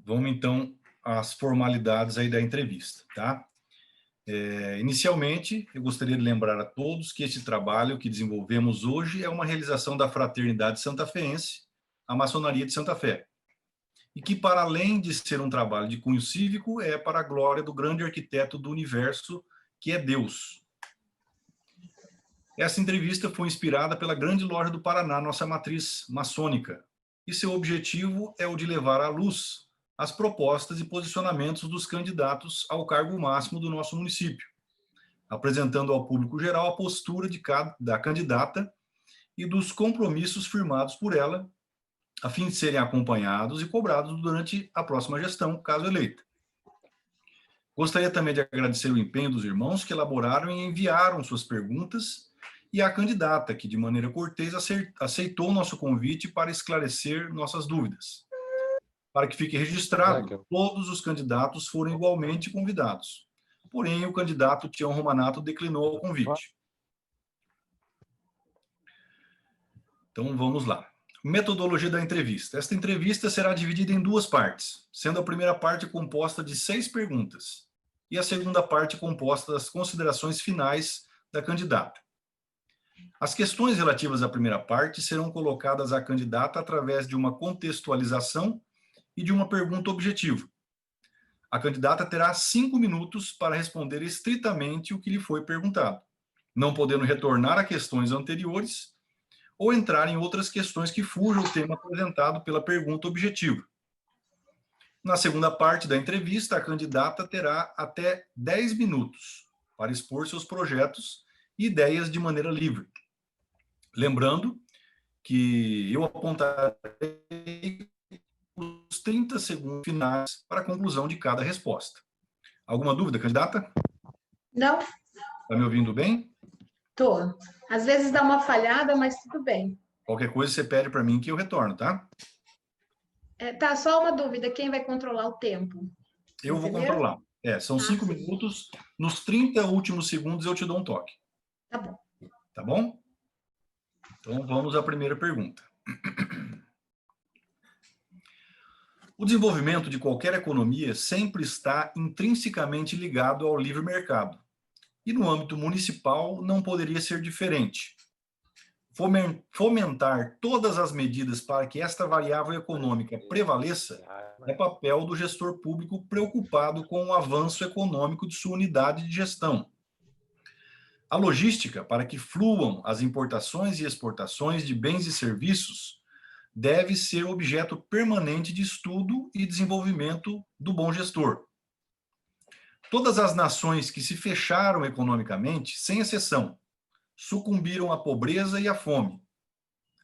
Vamos, então, às formalidades aí da entrevista, tá? Inicialmente, eu gostaria de lembrar a todos que este trabalho que desenvolvemos hoje é uma realização da Fraternidade Santafeense, a Maçonaria de Santa Fé, e que, para além de ser um trabalho de cunho cívico, é para a glória do grande arquiteto do universo, que é Deus. Essa entrevista foi inspirada pela Grande Loja do Paraná, nossa matriz maçônica, e seu objetivo é o de levar à luz as propostas e posicionamentos dos candidatos ao cargo máximo do nosso município, apresentando ao público geral a postura da candidata e dos compromissos firmados por ela, a fim de serem acompanhados e cobrados durante a próxima gestão, caso eleita. Gostaria também de agradecer o empenho dos irmãos que elaboraram e enviaram suas perguntas e à candidata, que de maneira cortês aceitou o nosso convite para esclarecer nossas dúvidas. Para que fique registrado, todos os candidatos foram igualmente convidados. Porém, o candidato Tião Romanato declinou o convite. Então, vamos lá. Metodologia da entrevista. Esta entrevista será dividida em duas partes, sendo a primeira parte composta de 6 perguntas e a segunda parte composta das considerações finais da candidata. As questões relativas à primeira parte serão colocadas à candidata através de uma contextualização e de uma pergunta objetiva. A candidata terá 5 minutos para responder estritamente o que lhe foi perguntado, não podendo retornar a questões anteriores ou entrar em outras questões que fujam o tema apresentado pela pergunta objetiva. Na segunda parte da entrevista, a candidata terá até 10 minutos para expor seus projetos e ideias de maneira livre. Lembrando que eu apontarei os 30 segundos finais para a conclusão de cada resposta. Alguma dúvida, candidata? Não. Está me ouvindo bem? Tô. Às vezes dá uma falhada, mas tudo bem. Qualquer coisa você pede para mim que eu retorno, tá? Tá, só uma dúvida. Quem vai controlar o tempo? Eu vou controlar. São 5 minutos. Nos 30 últimos segundos eu te dou um toque. Tá bom. Tá bom? Então, vamos à primeira pergunta. O desenvolvimento de qualquer economia sempre está intrinsecamente ligado ao livre mercado. E no âmbito municipal não poderia ser diferente. Fomentar todas as medidas para que esta variável econômica prevaleça é papel do gestor público preocupado com o avanço econômico de sua unidade de gestão. A logística para que fluam as importações e exportações de bens e serviços deve ser objeto permanente de estudo e desenvolvimento do bom gestor. Todas as nações que se fecharam economicamente, sem exceção, sucumbiram à pobreza e à fome.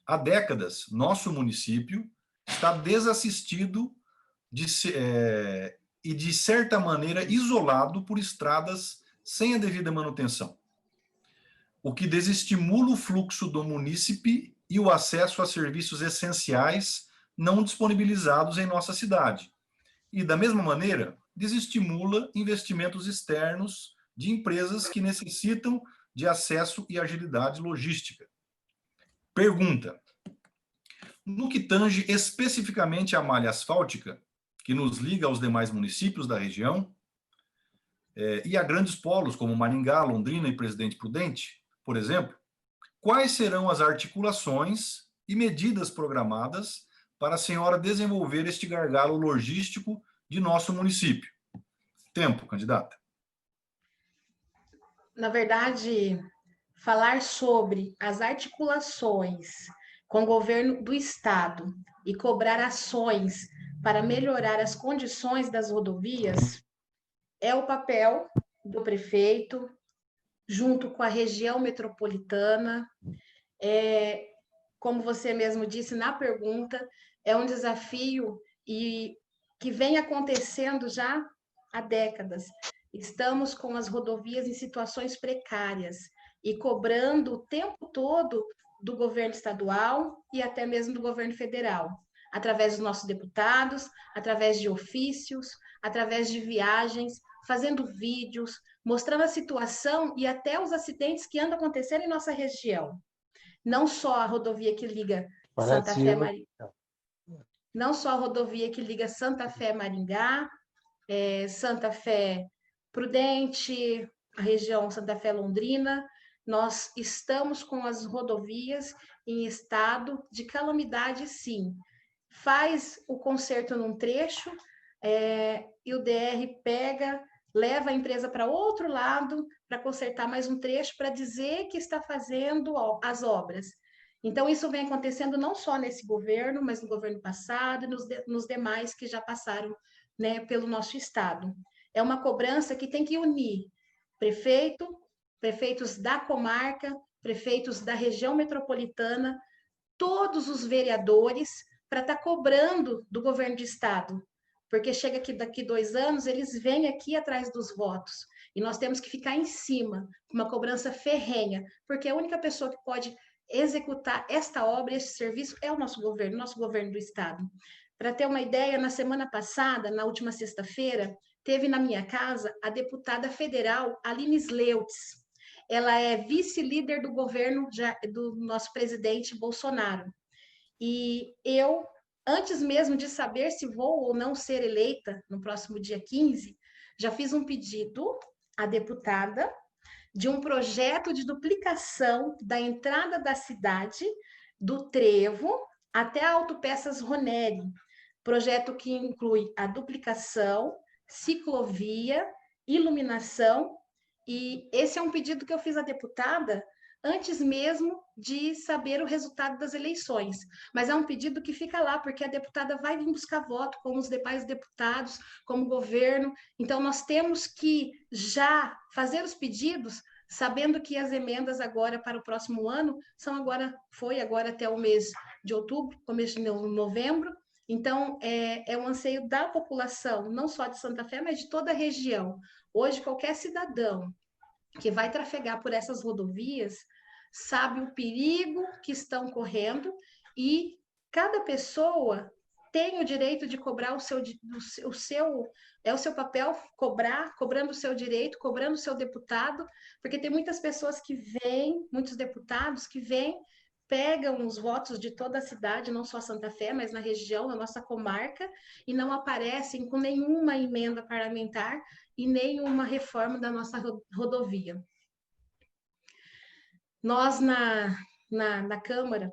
Há décadas, nosso município está desassistido e, de certa maneira, isolado por estradas sem a devida manutenção, o que desestimula o fluxo do munícipe e o acesso a serviços essenciais não disponibilizados em nossa cidade. E, da mesma maneira, desestimula investimentos externos de empresas que necessitam de acesso e agilidade logística. Pergunta: no que tange especificamente à malha asfáltica, que nos liga aos demais municípios da região, e a grandes polos como Maringá, Londrina e Presidente Prudente, por exemplo, quais serão as articulações e medidas programadas para a senhora desenvolver este gargalo logístico de nosso município? Tempo, candidata. Na verdade, falar sobre as articulações com o governo do estado e cobrar ações para melhorar as condições das rodovias é o papel do prefeito, junto com a região metropolitana. Como você mesmo disse na pergunta, é um desafio e que vem acontecendo já há décadas. Estamos com as rodovias em situações precárias e cobrando o tempo todo do governo estadual e até mesmo do governo federal, através dos nossos deputados, através de ofícios, através de viagens, fazendo vídeos, mostrando a situação e até os acidentes que andam acontecendo em nossa região. Não só a rodovia que liga Santa Fé Maringá. não só a rodovia que liga Santa Fé Maringá, Santa Fé Prudente, a região Santa Fé Londrina, nós estamos com as rodovias em estado de calamidade, sim. Faz o conserto num trecho, e o DR pega, leva a empresa para outro lado para consertar mais um trecho para dizer que está fazendo as obras. Então, isso vem acontecendo não só nesse governo, mas no governo passado e nos demais que já passaram, né, pelo nosso estado. É uma cobrança que tem que unir prefeitos da comarca, prefeitos da região metropolitana, todos os vereadores, para estar cobrando do governo de estado. Porque chega que daqui 2 anos eles vêm aqui atrás dos votos. E nós temos que ficar em cima, com uma cobrança ferrenha, porque a única pessoa que pode executar esta obra, esse serviço, é o nosso governo do estado. Para ter uma ideia, na semana passada, na última sexta-feira, teve na minha casa a deputada federal Aline Sleutz. Ela é vice-líder do governo do nosso presidente Bolsonaro. E eu, antes mesmo de saber se vou ou não ser eleita no próximo dia 15, já fiz um pedido à deputada de um projeto de duplicação da entrada da cidade, do Trevo até a Autopeças Roneri. Projeto que inclui a duplicação, ciclovia, iluminação, e esse é um pedido que eu fiz à deputada antes mesmo de saber o resultado das eleições. Mas é um pedido que fica lá, porque a deputada vai vir buscar voto, como os demais deputados, como o governo. Então, nós temos que já fazer os pedidos, sabendo que as emendas agora para o próximo ano foi agora até o mês de outubro, começo de novembro. Então, é um anseio da população, não só de Santa Fé, mas de toda a região. Hoje, qualquer cidadão que vai trafegar por essas rodovias sabe o perigo que estão correndo e cada pessoa tem o direito de cobrar o seu papel, cobrando o seu direito, cobrando o seu deputado, porque tem muitas pessoas que vêm, muitos deputados que vêm, pegam os votos de toda a cidade, não só Santa Fé, mas na região, na nossa comarca, e não aparecem com nenhuma emenda parlamentar e nenhuma reforma da nossa rodovia. Nós, na Câmara,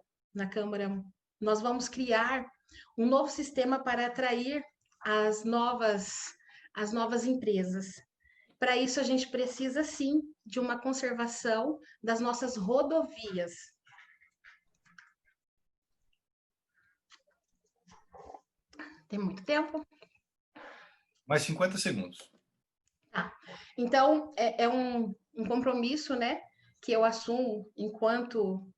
nós vamos criar um novo sistema para atrair as novas empresas. Para isso, a gente precisa, sim, de uma conservação das nossas rodovias. Tem muito tempo? Mais 50 segundos. Tá. Então, é um compromisso, né, que eu assumo enquanto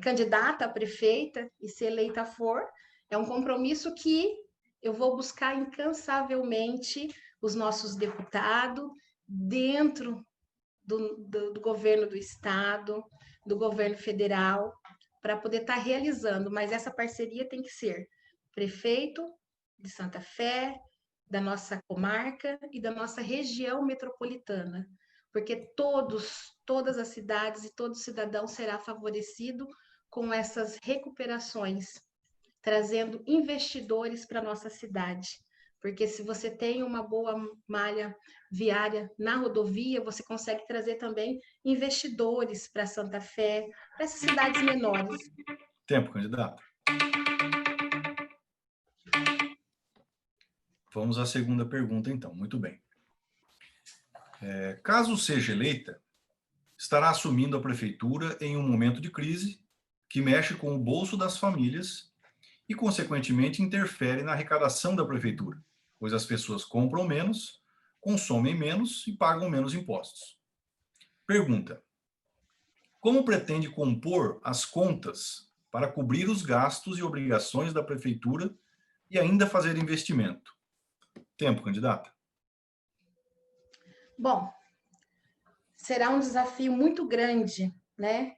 candidata a prefeita e se eleita for, é um compromisso que eu vou buscar incansavelmente os nossos deputados dentro do governo do estado, do governo federal, para poder estar realizando, mas essa parceria tem que ser prefeito de Santa Fé, da nossa comarca e da nossa região metropolitana, porque todas as cidades e todo cidadão será favorecido com essas recuperações, trazendo investidores para a nossa cidade. Porque se você tem uma boa malha viária na rodovia, você consegue trazer também investidores para Santa Fé, para essas cidades menores. Tempo, candidato. Vamos à segunda pergunta, então. Muito bem. Caso seja eleita, estará assumindo a prefeitura em um momento de crise que mexe com o bolso das famílias e, consequentemente, interfere na arrecadação da prefeitura, pois as pessoas compram menos, consomem menos e pagam menos impostos. Pergunta: como pretende compor as contas para cobrir os gastos e obrigações da prefeitura e ainda fazer investimento? Tempo, candidata. Bom, será um desafio muito grande, né?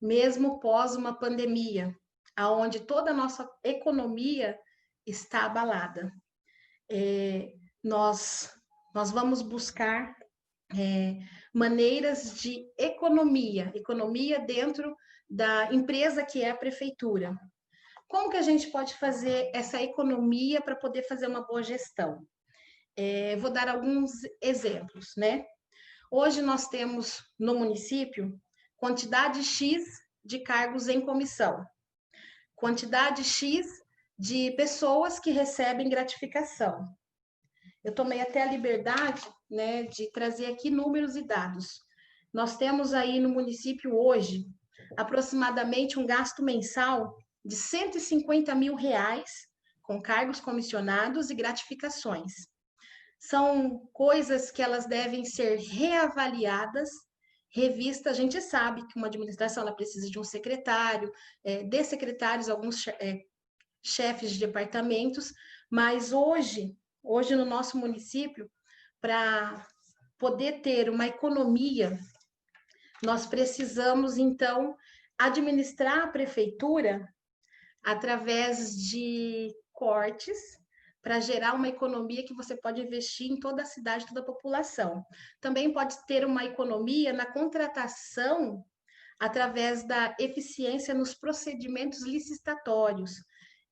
Mesmo pós uma pandemia, aonde toda a nossa economia está abalada. Nós vamos buscar maneiras de economia dentro da empresa que é a prefeitura. Como que a gente pode fazer essa economia para poder fazer uma boa gestão? Vou dar alguns exemplos, né? Hoje nós temos no município quantidade X de cargos em comissão, quantidade X de pessoas que recebem gratificação. Eu tomei até a liberdade, né, de trazer aqui números e dados. Nós temos aí no município hoje aproximadamente um gasto mensal de R$ 150 mil com cargos comissionados e gratificações. São coisas que elas devem ser reavaliadas, revistas. A gente sabe que uma administração ela precisa de um secretário, de secretários, alguns chefes de departamentos, mas hoje no nosso município, para poder ter uma economia, nós precisamos, então, administrar a prefeitura através de cortes para gerar uma economia que você pode investir em toda a cidade, toda a população. Também pode ter uma economia na contratação através da eficiência nos procedimentos licitatórios,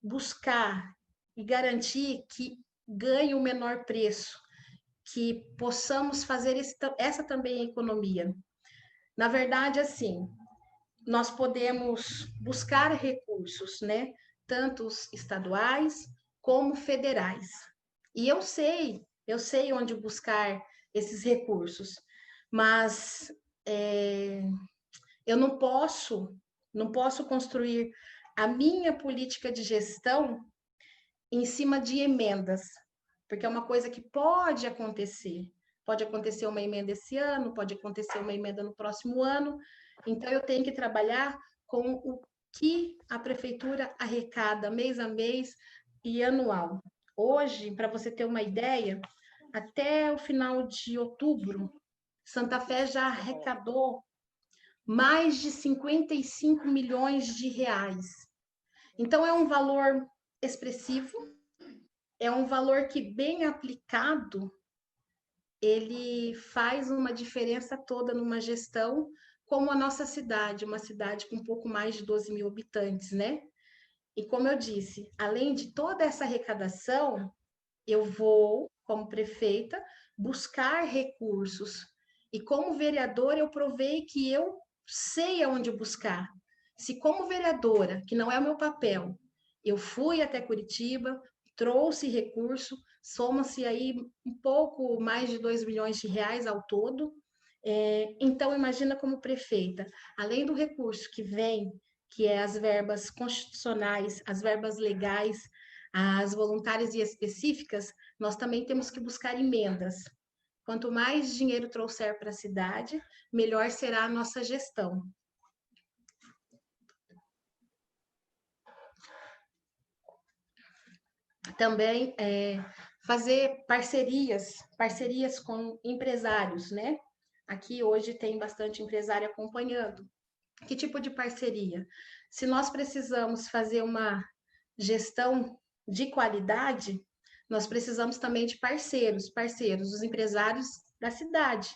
buscar e garantir que ganhe o menor preço, que possamos fazer essa também economia. Na verdade, assim, nós podemos buscar recursos, né? Tanto estaduais como federais. E eu sei onde buscar esses recursos, mas eu não posso construir a minha política de gestão em cima de emendas, porque é uma coisa que pode acontecer. Pode acontecer uma emenda esse ano, pode acontecer uma emenda no próximo ano. Então, eu tenho que trabalhar com o que a prefeitura arrecada mês a mês e anual. Hoje, para você ter uma ideia, até o final de outubro, Santa Fé já arrecadou mais de 55 milhões de reais. Então, é um valor expressivo, é um valor que, bem aplicado, ele faz uma diferença toda numa gestão como a nossa cidade, uma cidade com um pouco mais de 12 mil habitantes, né? E como eu disse, além de toda essa arrecadação, eu vou, como prefeita, buscar recursos. E como vereadora, eu provei que eu sei aonde buscar. Se como vereadora, que não é o meu papel, eu fui até Curitiba, trouxe recurso, soma-se aí um pouco mais de 2 milhões de reais ao todo. Então, imagina como prefeita, além do recurso que vem, que é as verbas constitucionais, as verbas legais, as voluntárias e específicas, nós também temos que buscar emendas. Quanto mais dinheiro trouxer para a cidade, melhor será a nossa gestão. Também fazer parcerias com empresários, né? Aqui hoje tem bastante empresário acompanhando. Que tipo de parceria? Se nós precisamos fazer uma gestão de qualidade, nós precisamos também de parceiros, os empresários da cidade,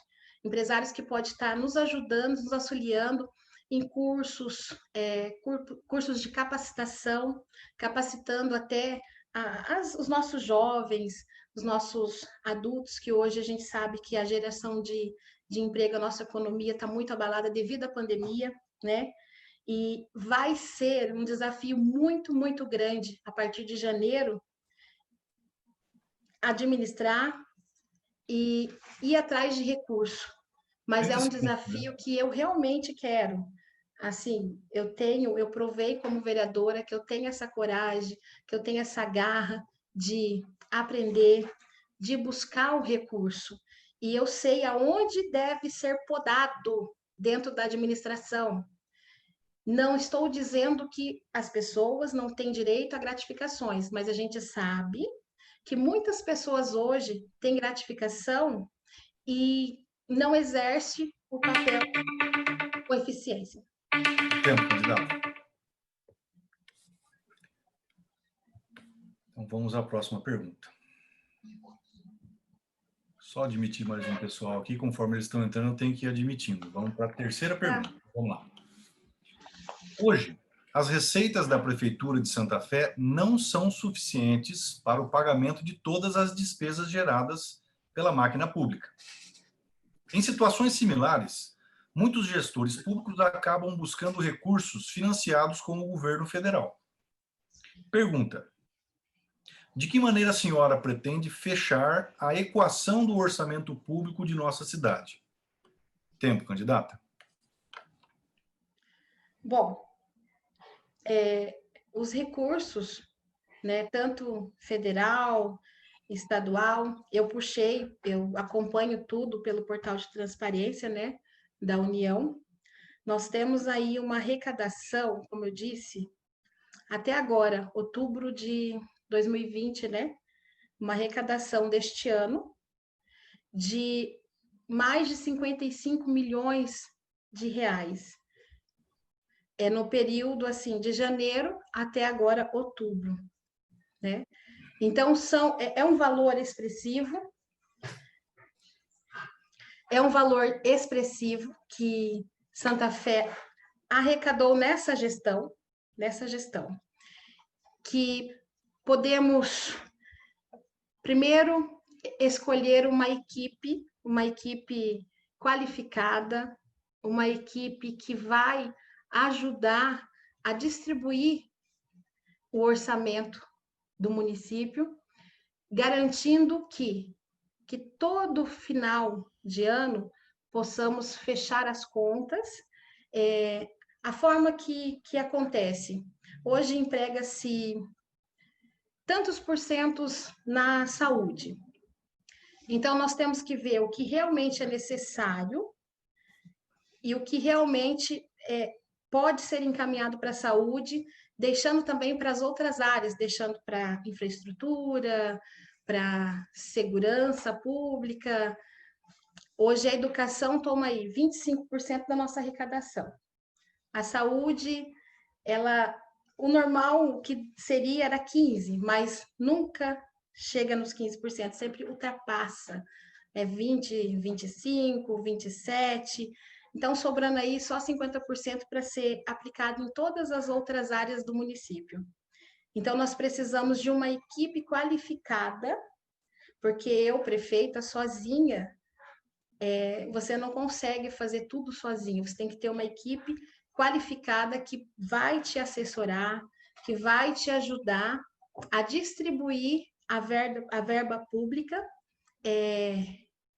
empresários que podem estar nos ajudando, nos auxiliando em cursos, cursos de capacitação, capacitando até os nossos jovens, os nossos adultos, que hoje a gente sabe que a geração de emprego, a nossa economia está muito abalada devido à pandemia, né? E vai ser um desafio muito, muito grande a partir de janeiro administrar e ir atrás de recurso. Mas é um desafio que eu realmente quero. Assim, eu provei como vereadora que eu tenho essa coragem, que eu tenho essa garra de aprender, de buscar o recurso. E eu sei aonde deve ser podado dentro da administração. Não estou dizendo que as pessoas não têm direito a gratificações, mas a gente sabe que muitas pessoas hoje têm gratificação e não exerce o papel com eficiência. Tempo, candidato. Então, vamos à próxima pergunta. Só admitir mais um pessoal aqui, conforme eles estão entrando, eu tenho que ir admitindo. Vamos para a terceira pergunta. Vamos lá. Hoje, as receitas da Prefeitura de Santa Fé não são suficientes para o pagamento de todas as despesas geradas pela máquina pública. Em situações similares, muitos gestores públicos acabam buscando recursos financiados com o governo federal. Pergunta: de que maneira a senhora pretende fechar a equação do orçamento público de nossa cidade? Tempo, candidata. Bom, os recursos, né, tanto federal, estadual, eu acompanho tudo pelo portal de transparência, né, da União. Nós temos aí uma arrecadação, como eu disse, até agora, outubro de 2020, né, uma arrecadação deste ano de mais de 55 milhões de reais. É no período assim de janeiro até agora outubro, né? Então é um valor expressivo. É um valor expressivo que Santa Fé arrecadou nessa gestão, que podemos primeiro escolher uma equipe qualificada, uma equipe que vai ajudar a distribuir o orçamento do município, garantindo que todo final de ano possamos fechar as contas. A forma que acontece, hoje emprega-se tantos porcentos na saúde. Então, nós temos que ver o que realmente é necessário e o que realmente pode ser encaminhado para a saúde, deixando também para as outras áreas, deixando para infraestrutura, para segurança pública. Hoje a educação toma aí 25% da nossa arrecadação. A saúde, o normal que seria era 15%, mas nunca chega nos 15%, sempre ultrapassa. 20%, 25%, 27%. Então, sobrando aí só 50% para ser aplicado em todas as outras áreas do município. Então, nós precisamos de uma equipe qualificada, porque eu, prefeita, sozinha, você não consegue fazer tudo sozinho. Você tem que ter uma equipe qualificada que vai te assessorar, que vai te ajudar a distribuir a verba pública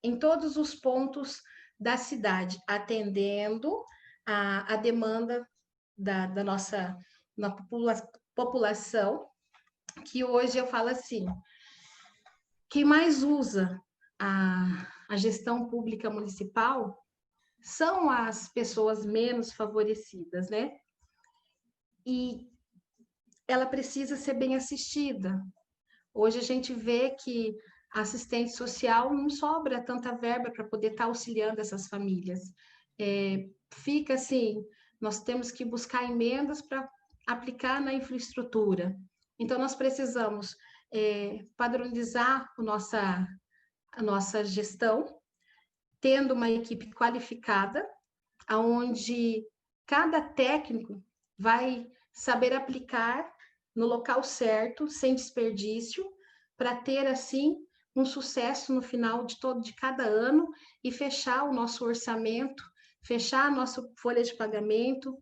em todos os pontos da cidade, atendendo a demanda da nossa população, que hoje eu falo assim, quem mais usa a gestão pública municipal são as pessoas menos favorecidas, né? E ela precisa ser bem assistida. Hoje a gente vê que a assistente social não sobra tanta verba para poder estar auxiliando essas famílias. Fica assim, nós temos que buscar emendas para aplicar na infraestrutura. Então, nós precisamos padronizar a nossa gestão, tendo uma equipe qualificada, onde cada técnico vai saber aplicar no local certo, sem desperdício, para ter, assim, um sucesso no final de cada ano e fechar o nosso orçamento, fechar a nossa folha de pagamento.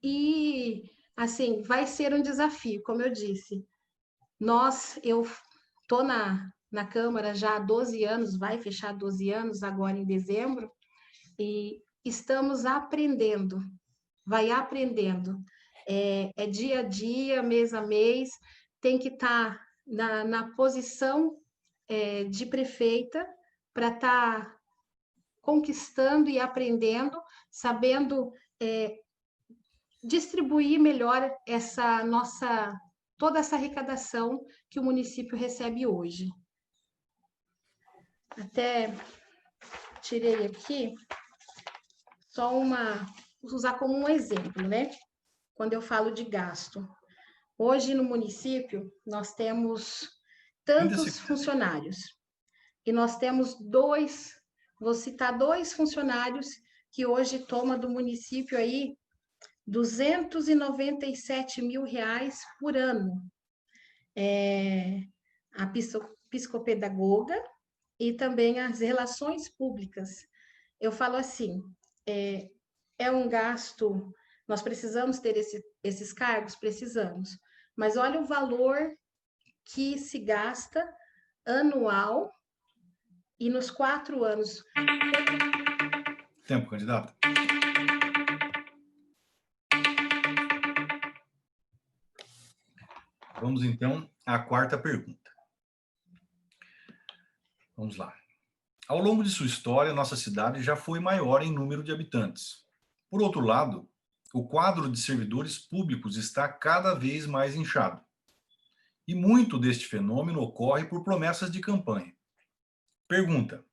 E, assim, vai ser um desafio, como eu disse. Eu estou na Câmara já há 12 anos, vai fechar 12 anos agora em dezembro, e estamos aprendendo, vai aprendendo. É dia a dia, mês a mês, tem que estar na posição de prefeita para estar conquistando e aprendendo, sabendo distribuir melhor toda essa arrecadação que o município recebe hoje. Até tirei aqui só usar como um exemplo, né? Quando eu falo de gasto. Hoje no município nós temos tantos funcionários e nós temos vou citar 2 funcionários que hoje toma do município aí R$ 297 mil por ano. A psicopedagoga e também as relações públicas. Eu falo assim, é um gasto, nós precisamos ter esses cargos? Precisamos, mas olha o valor que se gasta anual e nos 4 anos. Tempo, candidata. Vamos, então, à quarta pergunta. Vamos lá. Ao longo de sua história, nossa cidade já foi maior em número de habitantes. Por outro lado, o quadro de servidores públicos está cada vez mais inchado. E muito deste fenômeno ocorre por promessas de campanha. Pergunta: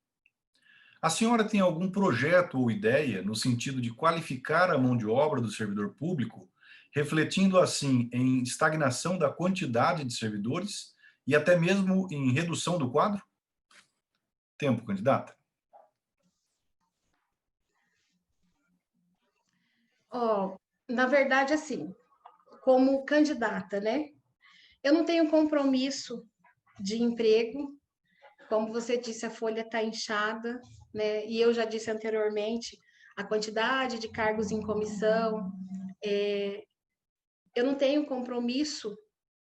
a senhora tem algum projeto ou ideia no sentido de qualificar a mão de obra do servidor público, refletindo assim em estagnação da quantidade de servidores e até mesmo em redução do quadro? Tempo, candidata. Na verdade, assim, como candidata, né? Eu não tenho compromisso de emprego. Como você disse, a folha está inchada, né? E eu já disse anteriormente, a quantidade de cargos em comissão. Eu não tenho compromisso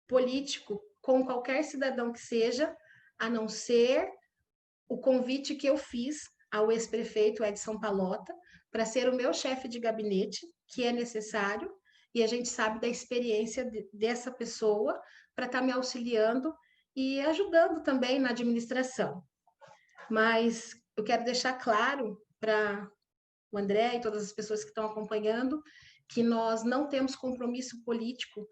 político com qualquer cidadão que seja, a não ser o convite que eu fiz ao ex-prefeito Edson Palota para ser o meu chefe de gabinete, que é necessário, e a gente sabe da experiência dessa pessoa para estar me auxiliando e ajudando também na administração. Mas eu quero deixar claro para o André e todas as pessoas que estão acompanhando que nós não temos compromisso político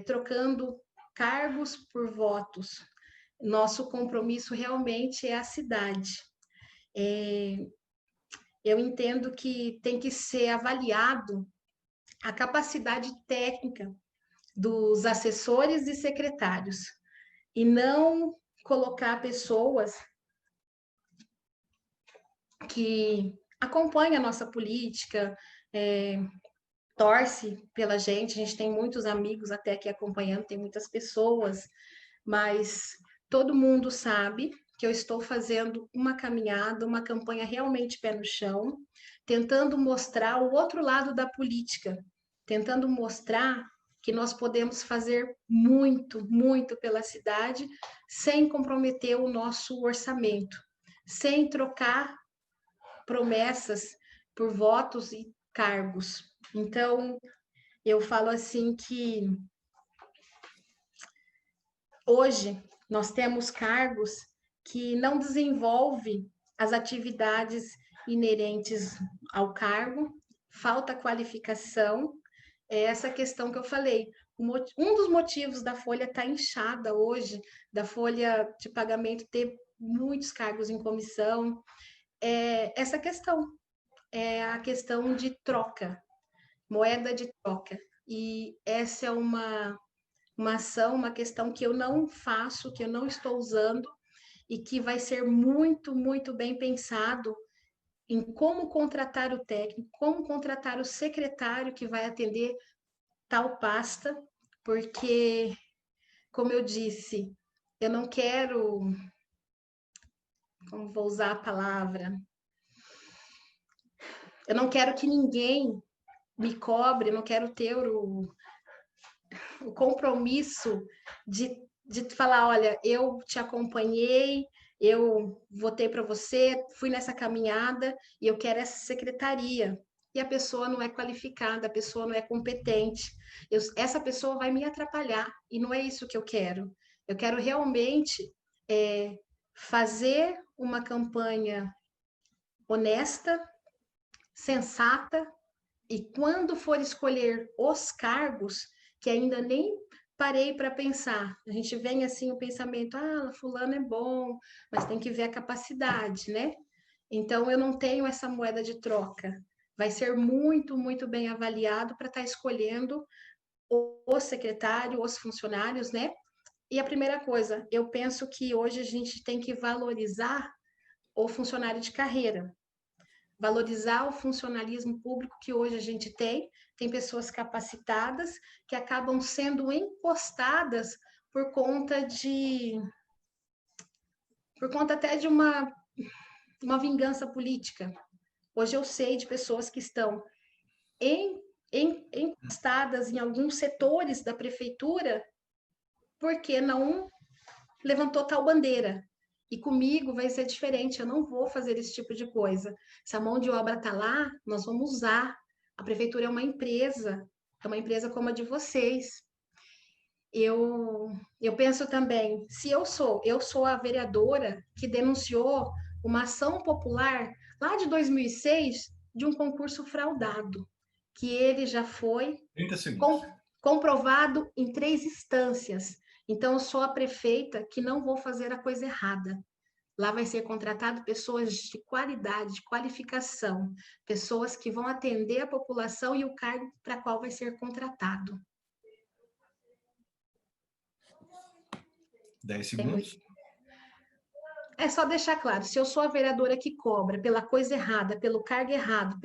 trocando cargos por votos. Nosso compromisso realmente é a cidade. Eu entendo que tem que ser avaliado a capacidade técnica dos assessores e secretários, e não colocar pessoas que acompanham a nossa política, torce pela gente. A gente tem muitos amigos até aqui acompanhando, tem muitas pessoas, mas todo mundo sabe que eu estou fazendo uma caminhada, uma campanha realmente pé no chão, tentando mostrar o outro lado da política, tentando mostrar que nós podemos fazer muito, muito pela cidade sem comprometer o nosso orçamento, sem trocar promessas por votos e cargos. Então, eu falo assim que hoje nós temos cargos que não desenvolvem as atividades inerentes ao cargo, falta qualificação. É essa questão que eu falei. Um dos motivos da folha estar inchada hoje, da folha de pagamento ter muitos cargos em comissão, é essa questão. É a questão de troca, moeda de troca. E essa é uma ação, uma questão que eu não faço, que eu não estou usando, e que vai ser muito, muito bem pensado em como contratar o técnico, como contratar o secretário que vai atender tal pasta, porque, como eu disse, eu não quero, como vou usar a palavra, eu não quero que ninguém me cobre, eu não quero ter o compromisso de falar, olha, eu te acompanhei, eu votei para você, fui nessa caminhada e eu quero essa secretaria. E a pessoa não é qualificada, a pessoa não é competente. Essa pessoa vai me atrapalhar e não é isso que eu quero. Eu quero realmente fazer uma campanha honesta, sensata, e quando for escolher os cargos, que ainda nem parei para pensar. A gente vem assim o pensamento, fulano é bom, mas tem que ver a capacidade, né? Então eu não tenho essa moeda de troca. Vai ser muito, muito bem avaliado para estar escolhendo o secretário, os funcionários, né? E a primeira coisa, eu penso que hoje a gente tem que valorizar o funcionário de carreira. valorizar o funcionalismo público que hoje a gente tem pessoas capacitadas que acabam sendo encostadas por conta até de uma vingança política. Hoje eu sei de pessoas que estão encostadas em alguns setores da prefeitura porque não levantou tal bandeira. E comigo vai ser diferente, eu não vou fazer esse tipo de coisa. Se a mão de obra está lá, nós vamos usar. A prefeitura é uma empresa como a de vocês. Eu penso também, se eu sou a vereadora que denunciou uma ação popular lá de 2006 de um concurso fraudado, que ele já foi 30 segundos. comprovado em 3 instâncias. Então, eu sou a prefeita que não vou fazer a coisa errada. Lá vai ser contratado pessoas de qualidade, de qualificação, pessoas que vão atender a população e o cargo para qual vai ser contratado. 10 segundos. É só deixar claro, se eu sou a vereadora que cobra pela coisa errada, pelo cargo errado,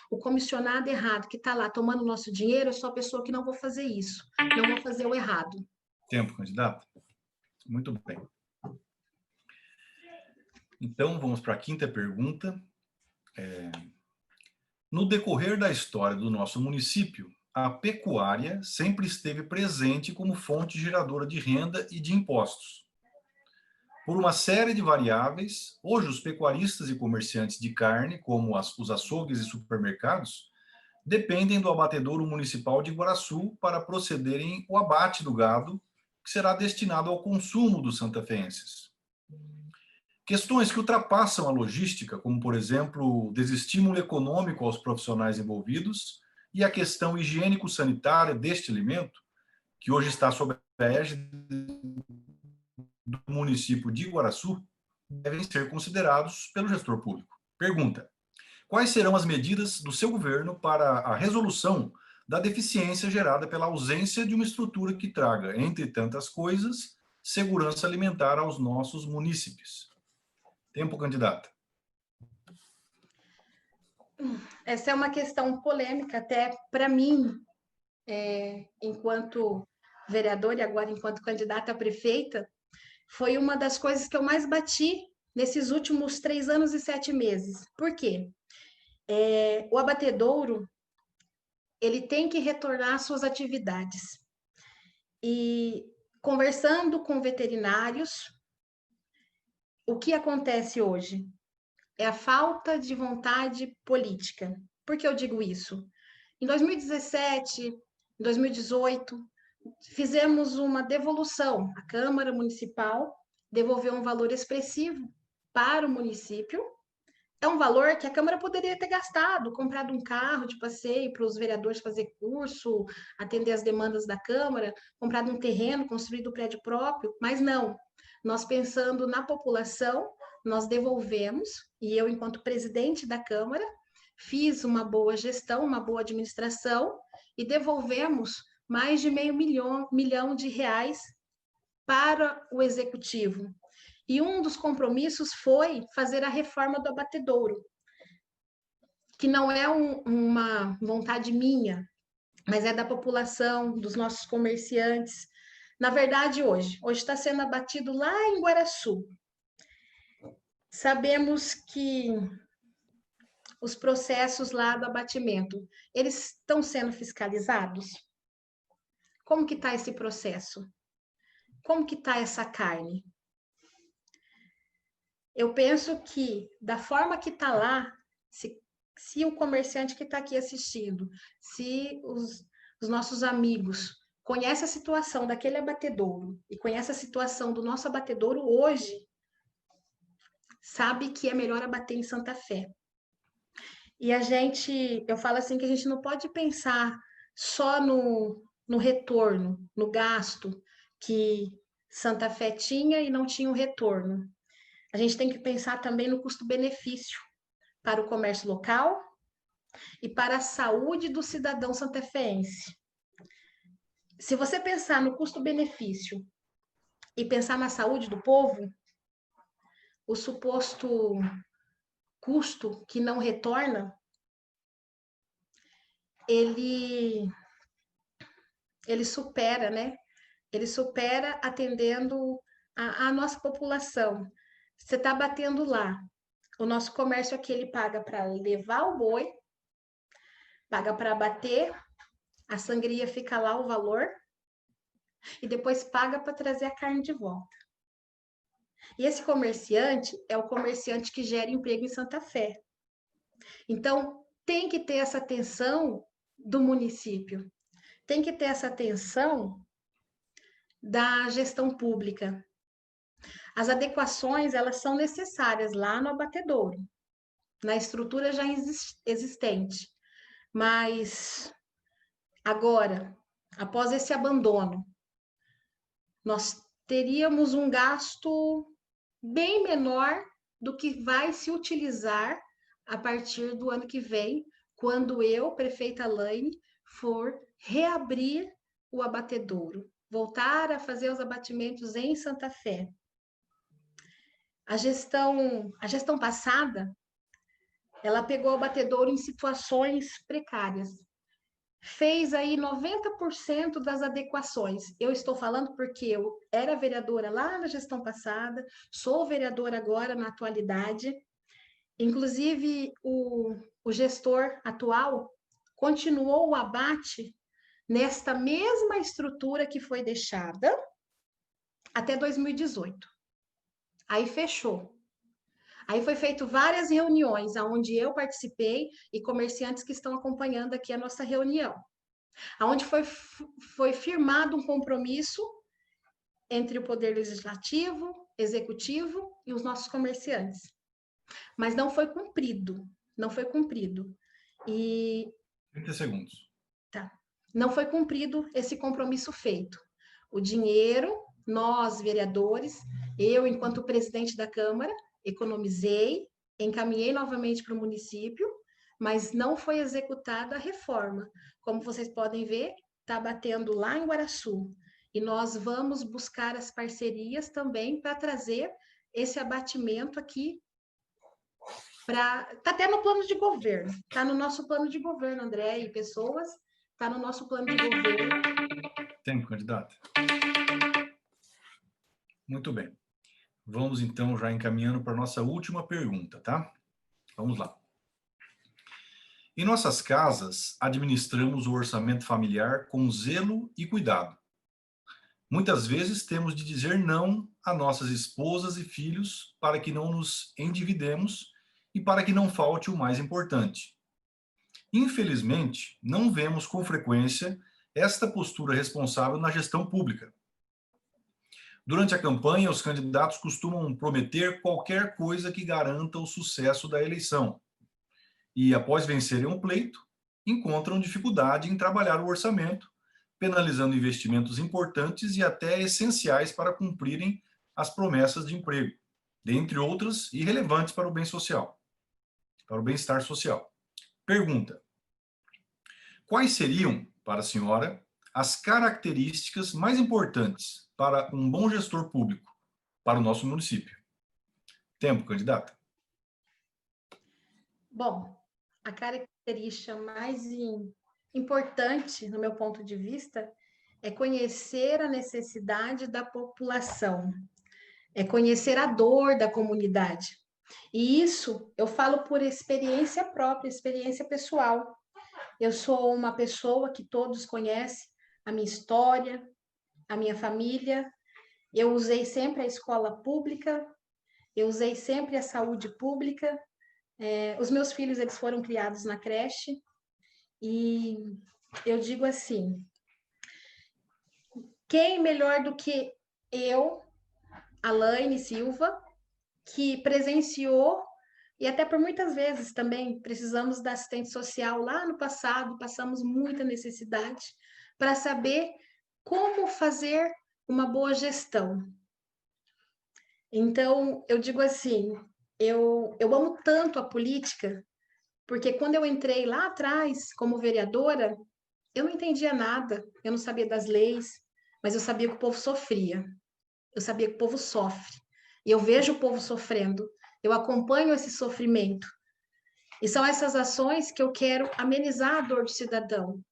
o comissionado errado que está lá tomando nosso dinheiro, eu sou a pessoa que não vou fazer isso, não vou fazer o errado. Tempo, candidato? Muito bem. Então, vamos para a quinta pergunta. No decorrer da história do nosso município, a pecuária sempre esteve presente como fonte geradora de renda e de impostos. Por uma série de variáveis, hoje os pecuaristas e comerciantes de carne, como os açougues e supermercados, dependem do abatedouro municipal de Iguaraçu para procederem o abate do gado, que será destinado ao consumo dos santafenses. Questões que ultrapassam a logística, como, por exemplo, o desestímulo econômico aos profissionais envolvidos e a questão higiênico-sanitária deste alimento, que hoje está sob a égide do município de Iguaraçu, devem ser considerados pelo gestor público. Pergunta: quais serão as medidas do seu governo para a resolução da deficiência gerada pela ausência de uma estrutura que traga, entre tantas coisas, segurança alimentar aos nossos munícipes? Tempo, candidata. Essa é uma questão polêmica até para mim, enquanto vereadora e agora enquanto candidata a prefeita, foi uma das coisas que eu mais bati nesses últimos 3 anos e 7 meses. Por quê? O abatedouro, ele tem que retornar às suas atividades. E conversando com veterinários, o que acontece hoje? É a falta de vontade política. Por que eu digo isso? Em 2017, em 2018, fizemos uma devolução. A Câmara Municipal devolveu um valor expressivo para o município. É um valor que a Câmara poderia ter gastado, comprado um carro de passeio para os vereadores fazer curso, atender as demandas da Câmara, comprado um terreno, construído um prédio próprio, mas não. Nós pensando na população, nós devolvemos, e eu, enquanto presidente da Câmara, fiz uma boa gestão, uma boa administração, e devolvemos mais de meio milhão de reais para o executivo. E um dos compromissos foi fazer a reforma do abatedouro, que não é uma vontade minha, mas é da população, dos nossos comerciantes. Na verdade, hoje está sendo abatido lá em Iguaraçu. Sabemos que os processos lá do abatimento, eles estão sendo fiscalizados? Como que está esse processo? Como que está essa carne? Eu penso que, da forma que está lá, se o comerciante que está aqui assistindo, se os nossos amigos conhecem a situação daquele abatedouro e conhecem a situação do nosso abatedouro hoje, sabe que é melhor abater em Santa Fé. E eu falo assim que a gente não pode pensar só no retorno, no gasto que Santa Fé tinha e não tinha o retorno. A gente tem que pensar também no custo-benefício para o comércio local e para a saúde do cidadão santafense. Se você pensar no custo-benefício e pensar na saúde do povo, o suposto custo que não retorna, ele supera, né? Ele supera atendendo a nossa população. Você está batendo lá. O nosso comércio aqui, ele paga para levar o boi, paga para abater, a sangria fica lá o valor, e depois paga para trazer a carne de volta. E esse comerciante é o comerciante que gera emprego em Santa Fé. Então, tem que ter essa atenção do município, tem que ter essa atenção da gestão pública. As adequações, elas são necessárias lá no abatedouro, na estrutura já existente. Mas agora, após esse abandono, nós teríamos um gasto bem menor do que vai se utilizar a partir do ano que vem, quando eu, prefeita Laine, for reabrir o abatedouro, voltar a fazer os abatimentos em Santa Fé. A gestão passada, ela pegou o abatedouro em situações precárias. Fez aí 90% das adequações. Eu estou falando porque eu era vereadora lá na gestão passada, sou vereadora agora na atualidade. Inclusive, o gestor atual continuou o abate nesta mesma estrutura que foi deixada até 2018. Aí fechou. Aí foi feito várias reuniões, onde eu participei e comerciantes que estão acompanhando aqui a nossa reunião, onde foi firmado um compromisso entre o Poder Legislativo, Executivo e os nossos comerciantes. Mas não foi cumprido, não foi cumprido. 30 segundos. Tá. Não foi cumprido esse compromisso feito. O dinheiro, nós, vereadores, eu, enquanto presidente da Câmara, economizei, encaminhei novamente para o município, mas não foi executada a reforma. Como vocês podem ver, está batendo lá em Guaraçu. E nós vamos buscar as parcerias também para trazer esse abatimento aqui. Está até no plano de governo. Está no nosso plano de governo, André e pessoas. Está no nosso plano de governo. Tempo, candidata. Muito bem. Vamos, então, já encaminhando para a nossa última pergunta, tá? Vamos lá. Em nossas casas, administramos o orçamento familiar com zelo e cuidado. Muitas vezes temos de dizer não a nossas esposas e filhos para que não nos endividemos e para que não falte o mais importante. Infelizmente, não vemos com frequência esta postura responsável na gestão pública. Durante a campanha, os candidatos costumam prometer qualquer coisa que garanta o sucesso da eleição. E, após vencerem um pleito, encontram dificuldade em trabalhar o orçamento, penalizando investimentos importantes e até essenciais para cumprirem as promessas de emprego, dentre outras irrelevantes para o bem social, para o bem-estar social. Pergunta: quais seriam, para a senhora, as características mais importantes para um bom gestor público para o nosso município? Tempo, candidata. Bom, a característica mais importante, no meu ponto de vista, é conhecer a necessidade da população, é conhecer a dor da comunidade. E isso eu falo por experiência própria, experiência pessoal. Eu sou uma pessoa que todos conhecem, a minha história, a minha família. Eu usei sempre a escola pública, eu usei sempre a saúde pública. Os meus filhos, eles foram criados na creche. E eu digo assim, quem melhor do que eu, Alaine Silva, que presenciou, e até por muitas vezes também precisamos da assistente social lá no passado, passamos muita necessidade para saber como fazer uma boa gestão. Então, eu digo assim, eu amo tanto a política, porque quando eu entrei lá atrás como vereadora, eu não entendia nada, eu não sabia das leis, mas eu sabia que o povo sofria, eu sabia que o povo sofre, e eu vejo o povo sofrendo, eu acompanho esse sofrimento. E são essas ações que eu quero amenizar a dor do cidadão.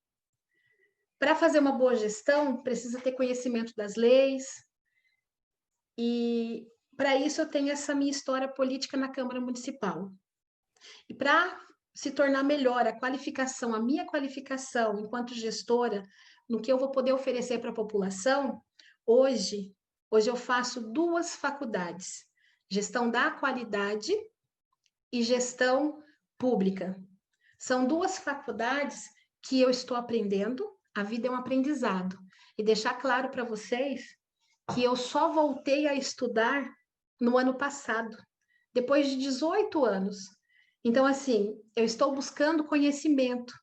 Para fazer uma boa gestão, precisa ter conhecimento das leis, e para isso eu tenho essa minha história política na Câmara Municipal. E para se tornar melhor a minha qualificação enquanto gestora, no que eu vou poder oferecer para a população, hoje eu faço 2 faculdades: gestão da qualidade e gestão pública. São 2 faculdades que eu estou aprendendo, a vida é um aprendizado. E deixar claro para vocês que eu só voltei a estudar no ano passado, depois de 18 anos. Então, assim, eu estou buscando conhecimento.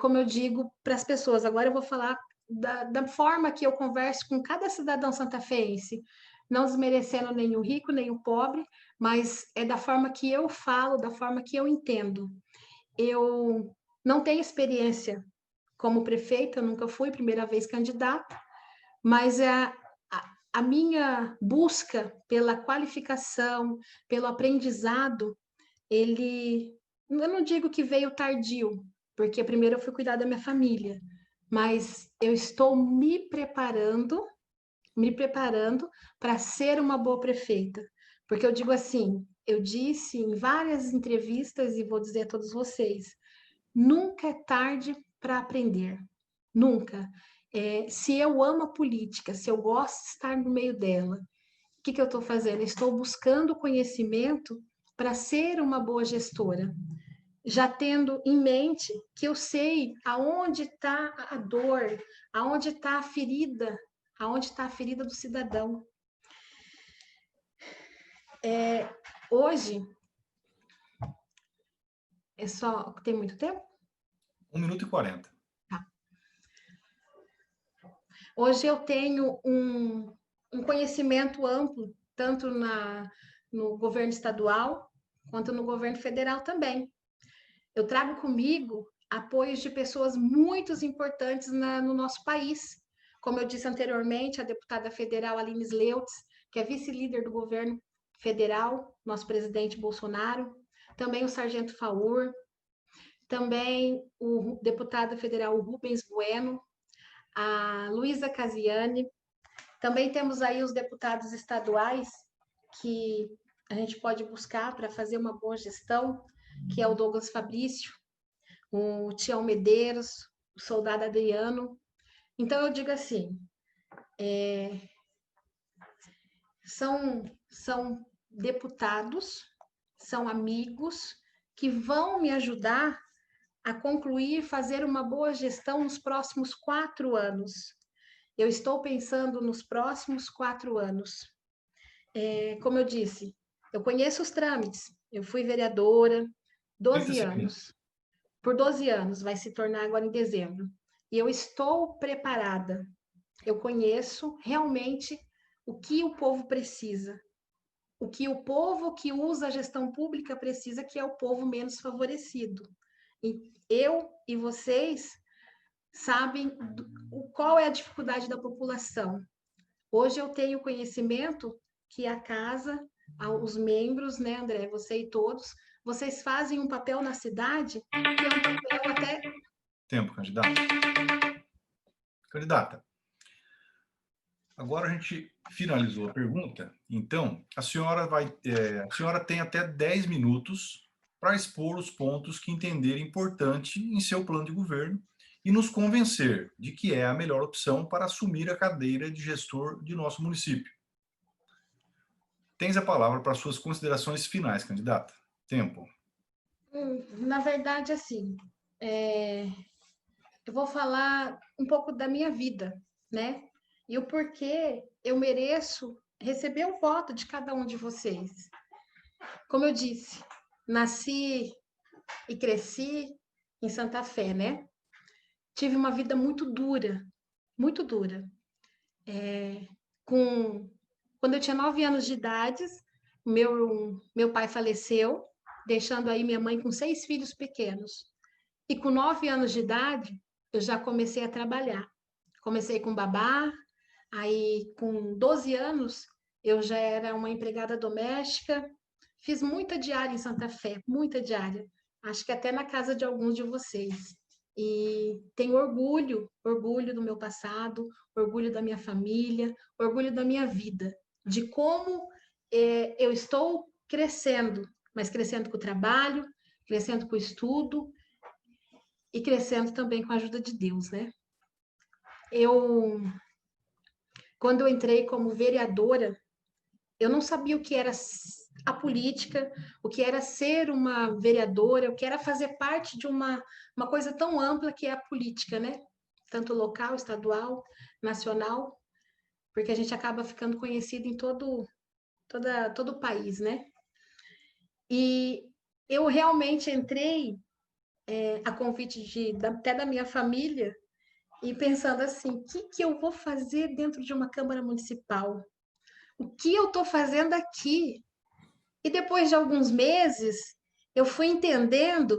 Como eu digo para as pessoas, agora eu vou falar da forma que eu converso com cada cidadão santafense, não desmerecendo nem o rico, nem o pobre, mas é da forma que eu falo, da forma que eu entendo. Eu não tenho experiência como prefeita, eu nunca fui, primeira vez candidata, mas a minha busca pela qualificação, pelo aprendizado, eu não digo que veio tardio, porque primeiro eu fui cuidar da minha família, mas eu estou me preparando para ser uma boa prefeita. Porque eu digo assim, eu disse em várias entrevistas e vou dizer a todos vocês, nunca é tarde para aprender, nunca. Se eu amo a política, se eu gosto de estar no meio dela, o que eu estou fazendo? Estou buscando conhecimento para ser uma boa gestora, já tendo em mente que eu sei aonde está a dor, aonde está a ferida do cidadão. Hoje, tem muito tempo? 1 minuto e 40. Tá. Hoje eu tenho um conhecimento amplo, tanto no governo estadual, quanto no governo federal também. Eu trago comigo apoios de pessoas muito importantes no nosso país. Como eu disse anteriormente, a deputada federal Aline Sleutz, que é vice-líder do governo federal, nosso presidente Bolsonaro, também o sargento Faur, também o deputado federal Rubens Bueno, a Luísa Casiani, também temos aí os deputados estaduais que a gente pode buscar para fazer uma boa gestão, que é o Douglas Fabrício, o Tião Medeiros, o soldado Adriano. Então, eu digo assim, são deputados, são amigos que vão me ajudar a concluir, fazer uma boa gestão nos próximos 4 anos. Eu estou pensando nos próximos 4 anos. Como eu disse, eu conheço os trâmites. Eu fui vereadora 12 anos. Por 12 anos, vai se tornar agora em dezembro. E eu estou preparada. Eu conheço realmente o que o povo precisa. O que o povo que usa a gestão pública precisa, que é o povo menos favorecido. E eu e vocês sabem qual é a dificuldade da população. Hoje eu tenho conhecimento que a casa, os membros, né, André, você e todos, vocês fazem um papel na cidade que é um papel até... Tempo, candidata. Candidata, agora a gente finalizou a pergunta, então a senhora tem até 10 minutos para expor os pontos que entender importante em seu plano de governo e nos convencer de que é a melhor opção para assumir a cadeira de gestor de nosso município. Tens a palavra para suas considerações finais, candidata. Tempo. Na verdade, assim, eu vou falar um pouco da minha vida, né? E o porquê eu mereço receber o voto de cada um de vocês. Como eu disse, nasci e cresci em Santa Fé, né? Tive uma vida muito dura, muito dura. Quando eu tinha 9 anos de idade, meu pai faleceu, deixando aí minha mãe com 6 filhos pequenos. E com 9 anos de idade, eu já comecei a trabalhar. Comecei com babá, aí com 12 anos, eu já era uma empregada doméstica, Fiz muita diária em Santa Fé, muita diária. Acho que até na casa de alguns de vocês. E tenho orgulho, orgulho do meu passado, orgulho da minha família, orgulho da minha vida, de como eu estou crescendo, mas crescendo com o trabalho, crescendo com o estudo e crescendo também com a ajuda de Deus, né? Quando eu entrei como vereadora, eu não sabia o que era a política, o que era ser uma vereadora, o que era fazer parte de uma coisa tão ampla que é a política, né? Tanto local, estadual, nacional, porque a gente acaba ficando conhecido em todo o país, né? E eu realmente entrei a convite até da minha família e pensando assim, o que eu vou fazer dentro de uma Câmara Municipal? O que eu estou fazendo aqui? E depois de alguns meses, eu fui entendendo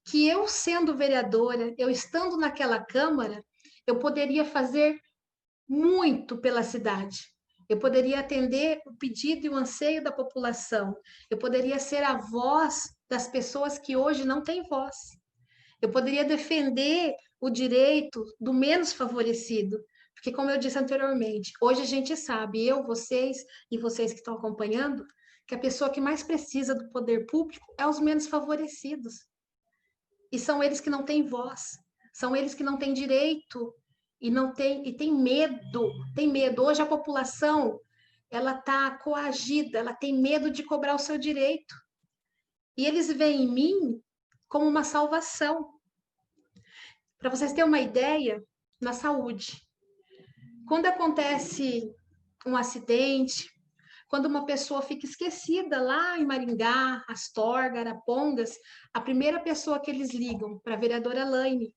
que eu sendo vereadora, eu estando naquela Câmara, eu poderia fazer muito pela cidade. Eu poderia atender o pedido e o anseio da população. Eu poderia ser a voz das pessoas que hoje não têm voz. Eu poderia defender o direito do menos favorecido. Porque, como eu disse anteriormente, hoje a gente sabe, eu, vocês e vocês que estão acompanhando, que a pessoa que mais precisa do poder público é os menos favorecidos. E são eles que não têm voz, são eles que não têm direito e tem medo, tem medo. Hoje a população, ela está coagida, ela tem medo de cobrar o seu direito. E eles veem em mim como uma salvação. Para vocês terem uma ideia, na saúde. Quando acontece um acidente, quando uma pessoa fica esquecida lá em Maringá, Astorga, Arapongas, a primeira pessoa que eles ligam para a vereadora Laine.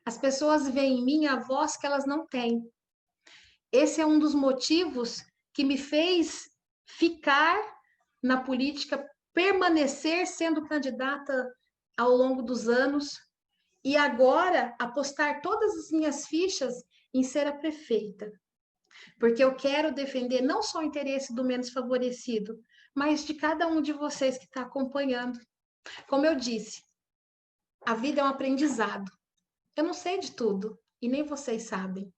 As pessoas veem em mim a voz que elas não têm. Esse é um dos motivos que me fez ficar na política, permanecer sendo candidata ao longo dos anos e agora apostar todas as minhas fichas em ser a prefeita. Porque eu quero defender não só o interesse do menos favorecido, mas de cada um de vocês que está acompanhando. Como eu disse, a vida é um aprendizado. Eu não sei de tudo, e nem vocês sabem,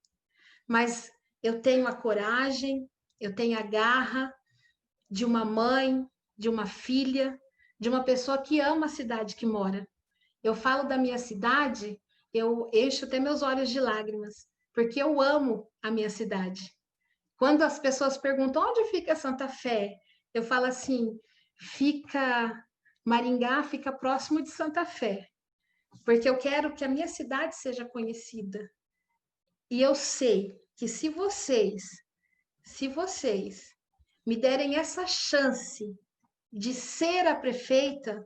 mas eu tenho a coragem, eu tenho a garra de uma mãe, de uma filha, de uma pessoa que ama a cidade que mora. Eu falo da minha cidade, eu encho até meus olhos de lágrimas, porque eu amo a minha cidade. Quando as pessoas perguntam onde fica Santa Fé, eu falo assim, Maringá fica próximo de Santa Fé, porque eu quero que a minha cidade seja conhecida. E eu sei que se vocês me derem essa chance de ser a prefeita,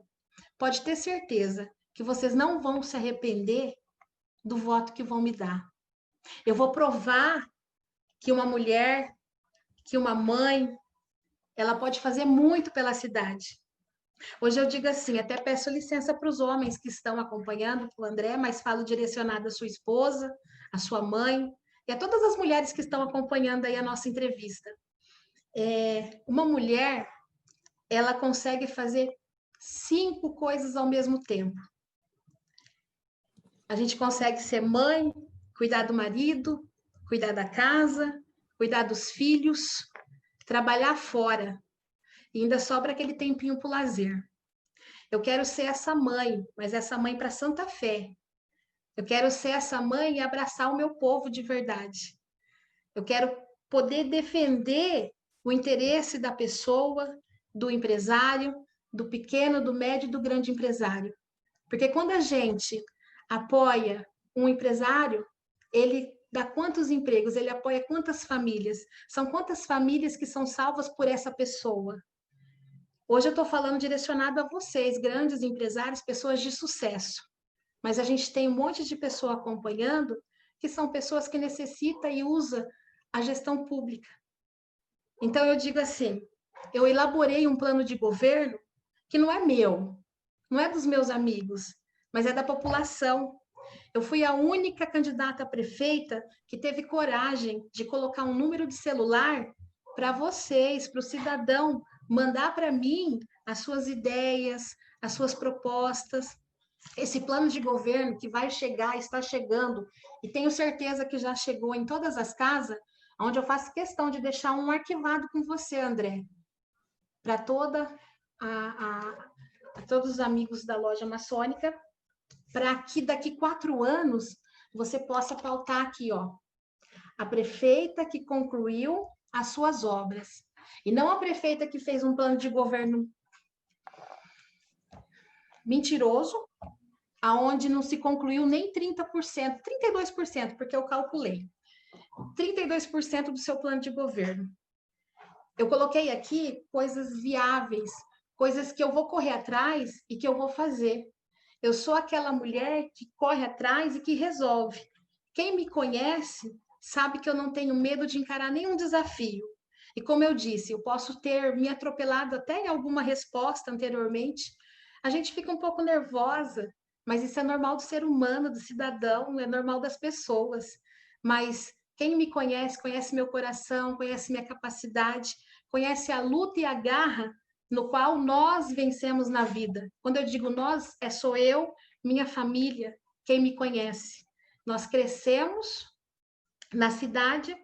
pode ter certeza que vocês não vão se arrepender do voto que vão me dar. Eu vou provar que uma mulher, que uma mãe, ela pode fazer muito pela cidade. Hoje eu digo assim, até peço licença para os homens que estão acompanhando o André, mas falo direcionado à sua esposa, à sua mãe e a todas as mulheres que estão acompanhando aí a nossa entrevista. Uma mulher, ela consegue fazer 5 coisas ao mesmo tempo. A gente consegue ser mãe, cuidar do marido, cuidar da casa, cuidar dos filhos, trabalhar fora. E ainda sobra aquele tempinho para o lazer. Eu quero ser essa mãe, mas essa mãe para Santa Fé. Eu quero ser essa mãe e abraçar o meu povo de verdade. Eu quero poder defender o interesse da pessoa, do empresário, do pequeno, do médio e do grande empresário. Porque quando a gente apoia um empresário, ele dá quantos empregos, ele apoia quantas famílias? São quantas famílias que são salvas por essa pessoa? Hoje eu estou falando direcionado a vocês, grandes empresários, pessoas de sucesso. Mas a gente tem um monte de pessoa acompanhando que são pessoas que necessitam e usam a gestão pública. Então eu digo assim, eu elaborei um plano de governo que não é meu, não é dos meus amigos, mas é da população. Eu fui a única candidata a prefeita que teve coragem de colocar um número de celular para vocês, para o cidadão, mandar para mim as suas ideias, as suas propostas. Esse plano de governo que vai chegar, está chegando, e tenho certeza que já chegou em todas as casas, onde eu faço questão de deixar um arquivado com você, André, para todos os amigos da loja maçônica, para que daqui 4 anos você possa pautar aqui, ó, a prefeita que concluiu as suas obras. E não a prefeita que fez um plano de governo mentiroso, aonde não se concluiu nem 30%, 32%, porque eu calculei. 32% do seu plano de governo. Eu coloquei aqui coisas viáveis, coisas que eu vou correr atrás e que eu vou fazer. Eu sou aquela mulher que corre atrás e que resolve. Quem me conhece sabe que eu não tenho medo de encarar nenhum desafio. E como eu disse, eu posso ter me atropelado até em alguma resposta anteriormente. A gente fica um pouco nervosa, mas isso é normal do ser humano, do cidadão, é normal das pessoas. Mas quem me conhece, conhece meu coração, conhece minha capacidade, conhece a luta e a garra no qual nós vencemos na vida. Quando eu digo nós, sou eu, minha família, quem me conhece. Nós crescemos na cidade,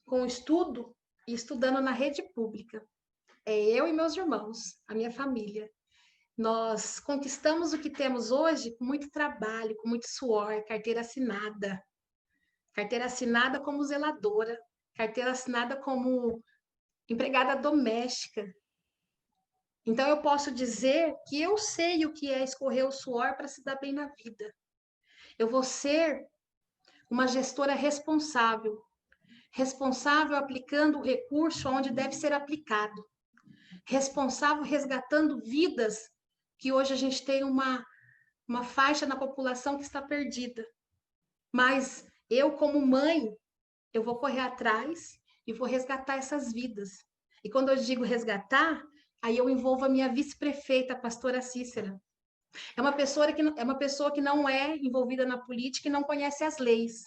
com estudo e estudando na rede pública. Eu e meus irmãos, a minha família. Nós conquistamos o que temos hoje com muito trabalho, com muito suor, carteira assinada. Carteira assinada como zeladora, carteira assinada como empregada doméstica. Então, eu posso dizer que eu sei o que é escorrer o suor para se dar bem na vida. Eu vou ser uma gestora responsável, responsável aplicando o recurso onde deve ser aplicado, responsável resgatando vidas, que hoje a gente tem uma faixa na população que está perdida. Mas eu, como mãe, eu vou correr atrás e vou resgatar essas vidas. E quando eu digo resgatar, aí eu envolvo a minha vice-prefeita, a pastora Cícera. É uma pessoa que não é envolvida na política e não conhece as leis,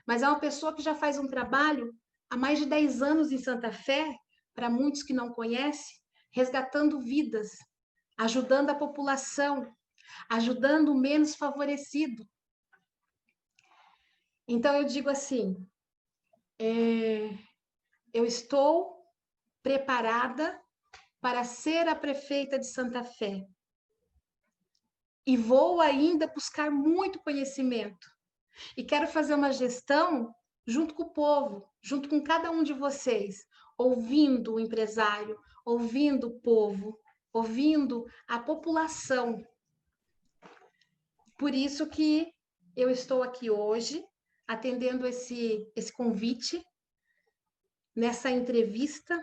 mas é uma pessoa que já faz um trabalho há mais de 10 anos em Santa Fé, para muitos que não conhecem, resgatando vidas, ajudando a população, ajudando o menos favorecido. Então, eu digo assim, eu estou preparada para ser a prefeita de Santa Fé. E vou ainda buscar muito conhecimento. E quero fazer uma gestão junto com o povo, junto com cada um de vocês, ouvindo o empresário, ouvindo o povo, ouvindo a população. Por isso que eu estou aqui hoje, atendendo esse convite, nessa entrevista,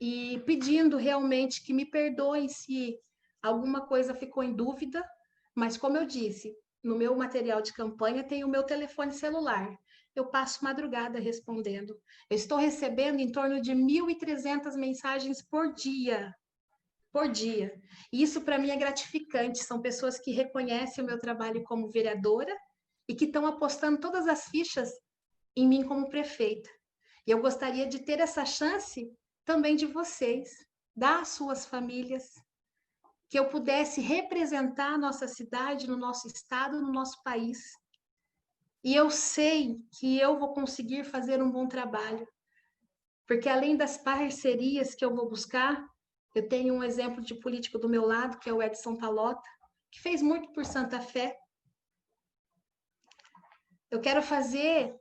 e pedindo realmente que me perdoem se alguma coisa ficou em dúvida, mas como eu disse, no meu material de campanha tem o meu telefone celular. Eu passo madrugada respondendo. Eu estou recebendo em torno de 1.300 mensagens por dia. Por dia. E isso para mim é gratificante. São pessoas que reconhecem o meu trabalho como vereadora e que estão apostando todas as fichas em mim como prefeita. E eu gostaria de ter essa chance também de vocês, das suas famílias, que eu pudesse representar a nossa cidade, no nosso estado, no nosso país. E eu sei que eu vou conseguir fazer um bom trabalho, porque além das parcerias que eu vou buscar, eu tenho um exemplo de político do meu lado, que é o Edson Palota, que fez muito por Santa Fé. Eu quero fazer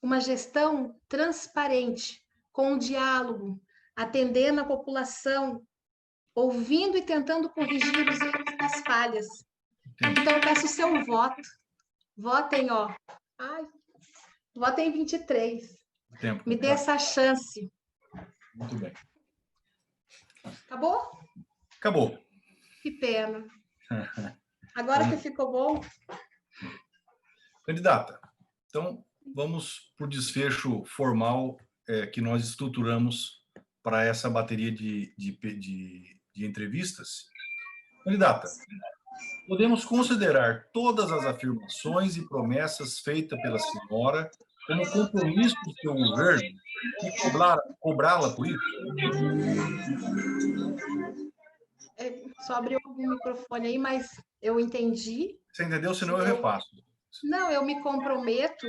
uma gestão transparente, com um diálogo, atendendo a população, ouvindo e tentando corrigir os erros e as falhas. Então, eu peço o seu voto. Votem, ó. Votem 23. Tempo. Me dê essa chance. Muito bem. Acabou? Acabou. Que pena. Agora que ficou bom. Candidata, então vamos para o desfecho formal que nós estruturamos para essa bateria de entrevistas. Candidata, podemos considerar todas as afirmações e promessas feitas pela senhora como compromisso do seu governo e cobrá-la por isso? Só abriu o microfone aí, mas eu entendi. Você entendeu? Senão eu repasso. Não, eu me comprometo,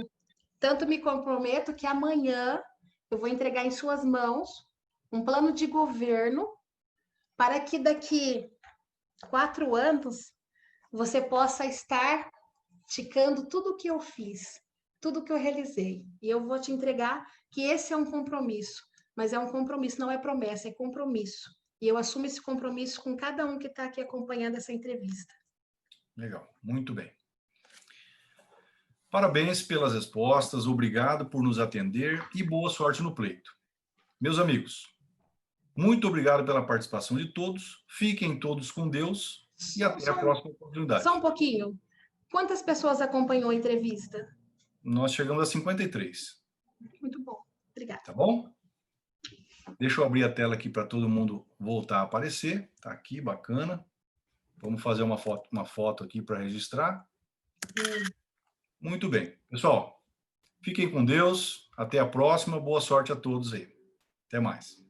tanto me comprometo que amanhã eu vou entregar em suas mãos um plano de governo para que daqui 4 anos você possa estar ticando tudo o que eu fiz, tudo o que eu realizei. E eu vou te entregar que esse é um compromisso, mas é um compromisso, não é promessa, é compromisso. E eu assumo esse compromisso com cada um que está aqui acompanhando essa entrevista. Legal, muito bem. Parabéns pelas respostas, obrigado por nos atender e boa sorte no pleito. Meus amigos, muito obrigado pela participação de todos, fiquem todos com Deus e até a próxima oportunidade. Só um pouquinho. Quantas pessoas acompanhou a entrevista? Nós chegamos a 53. Muito bom, obrigada. Tá bom? Deixa eu abrir a tela aqui para todo mundo voltar a aparecer. Tá aqui, bacana. Vamos fazer uma foto aqui para registrar. Muito bem. Pessoal, fiquem com Deus. Até a próxima. Boa sorte a todos aí. Até mais.